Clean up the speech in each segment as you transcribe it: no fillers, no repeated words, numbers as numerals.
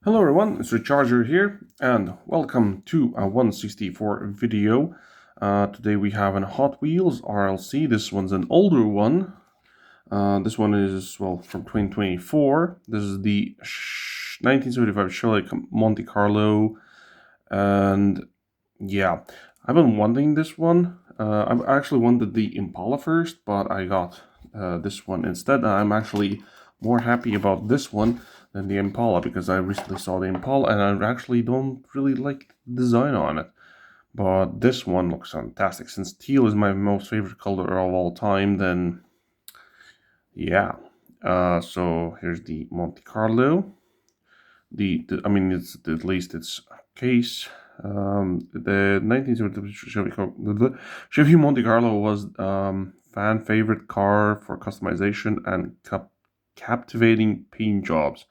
Hello everyone, it's Recharger here, and welcome to a 164 video. Today we have a Hot Wheels RLC. This one's an older one. This one is, well, from 2024. This is the 1975 Chevrolet Monte Carlo, and yeah, I've been wanting this one. I actually wanted the Impala first, but I got this one instead. I'm actually more happy about this one than the Impala because I recently saw the Impala and I actually don't really like the design on it. But this one looks fantastic. Since teal is my most favorite color of all time, then yeah. So here's the Monte Carlo. I mean, it's at least its case. The 1970 Chevy Monte Carlo was fan favorite car for customization and captivating paint jobs.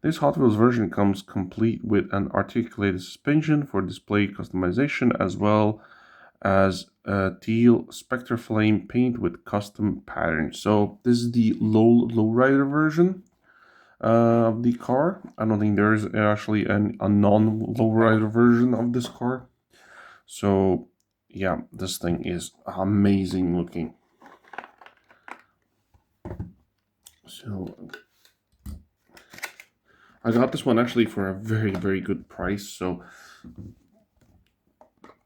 This Hot Wheels version comes complete with an articulated suspension for display customization, as well as a teal Spectre Flame paint with custom patterns. So this is the lowrider version of the car. I don't think there is actually a non-lowrider version of this car. So yeah, this thing is amazing looking. So I got this one actually for a very good price. So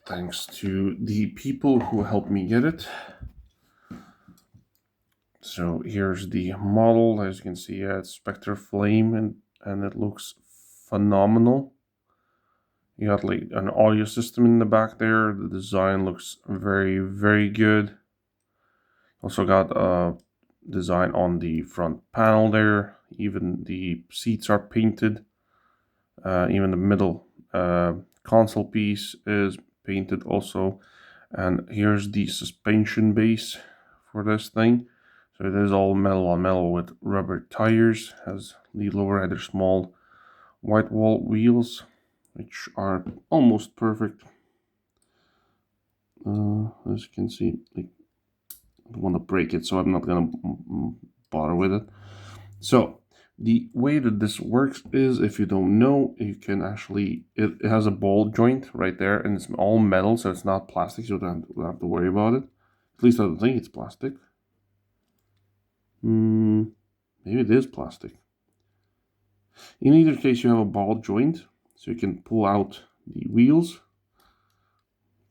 thanks to the people who helped me get it. So here's the model. As you can see, it's Spectre Flame, and it looks phenomenal. You got like an audio system in the back there. The design looks very good. Also got a design on the front panel there. Even the seats are painted. Even the middle console piece is painted also. And here's the suspension base for this thing. So it is all metal on metal with rubber tires. Has the lowrider small white wall wheels, which are almost perfect. As you can see, I don't want to break it, so I'm not gonna bother with it. So the way that this works is, if you don't know, you can actually, it has a ball joint right there, and it's all metal, so it's not plastic, so you don't have to worry about it. At least I don't think it's plastic. Maybe it is plastic. In either case, you have a ball joint, so you can pull out the wheels,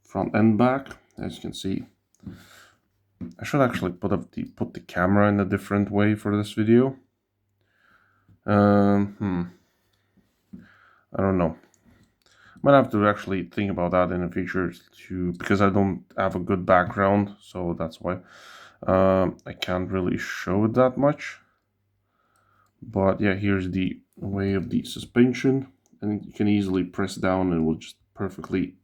front and back, as you can see. I should actually put the camera in a different way for this video. I don't know. Might have to actually think about that in the future too, because I don't have a good background, so that's why I can't really show it that much. But yeah, here's the way of the suspension, and you can easily press down and it will just perfectly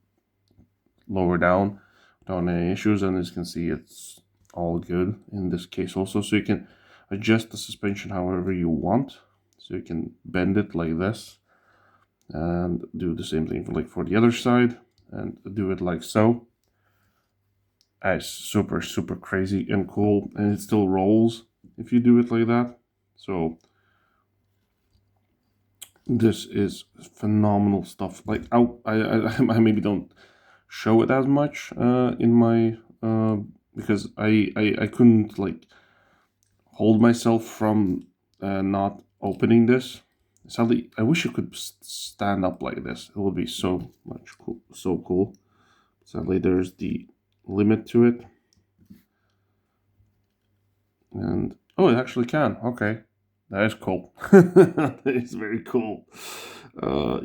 lower down without any issues. And as you can see, it's all good in this case also, so you can adjust the suspension however you want. So you can bend it like this and do the same thing for the other side and do it like so. It's super crazy and cool, and it still rolls if you do it like that. So this is phenomenal stuff. Like I maybe don't show it as much in my because I couldn't like hold myself from not opening this. Sadly, I wish you could stand up like this. It would be so cool. Sadly, there's the limit to it. And oh, it actually can. Okay, that is cool. That is very cool.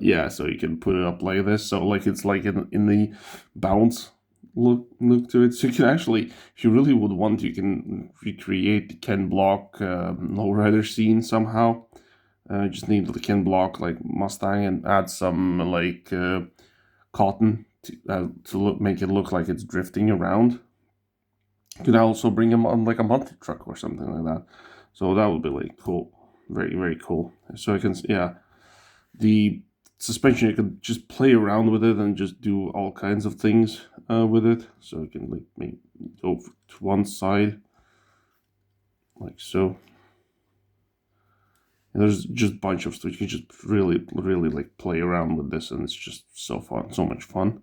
Yeah, so you can put it up like this. So like it's like in the bounce look to it. So you can actually, if you really would want, you can recreate the Ken Block lowrider scene somehow. Just need the Ken Block like Mustang and add some like cotton to make it look like it's drifting around. You could also bring him on like a monte truck or something like that. So that would be like cool, very cool. So I can, yeah, the suspension, you can just play around with it and just do all kinds of things with it. So you can like maybe go to one side like so. And there's just a bunch of stuff. You can just really like play around with this, and it's just so fun, so much fun.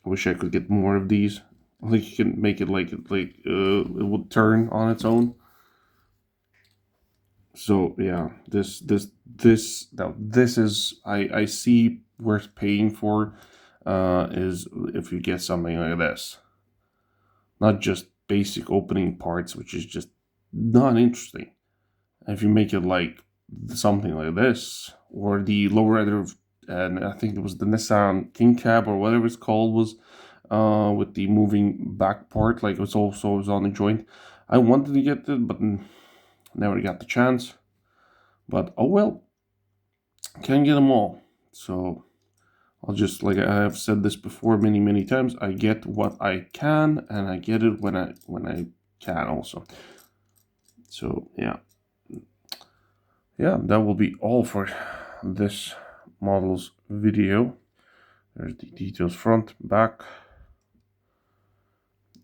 I wish I could get more of these. I think you can make it like it would turn on its own. So yeah, this is I see worth paying for is if you get something like this, not just basic opening parts, which is just not interesting. If you make it like something like this, or the lowrider, and I think it was the Nissan King Cab or whatever it's called, was with the moving back part, like it was on the joint. I wanted to get it, but never got the chance. But oh well, can't get them all. So I'll just, like I have said this before many times, I get what I can, and I get it when I can also. So yeah, that will be all for this model's video. There's the details front, back.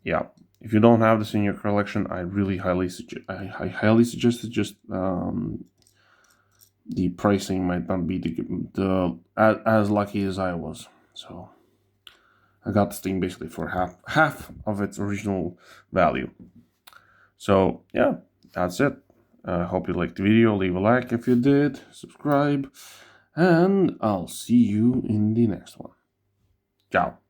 Yeah, if you don't have this in your collection, I really highly suggest it. Just the pricing might not be as lucky as I was. So I got this thing basically for half of its original value. So yeah, that's it. I hope you liked the video. Leave a like if you did, subscribe, and I'll see you in the next one. Ciao.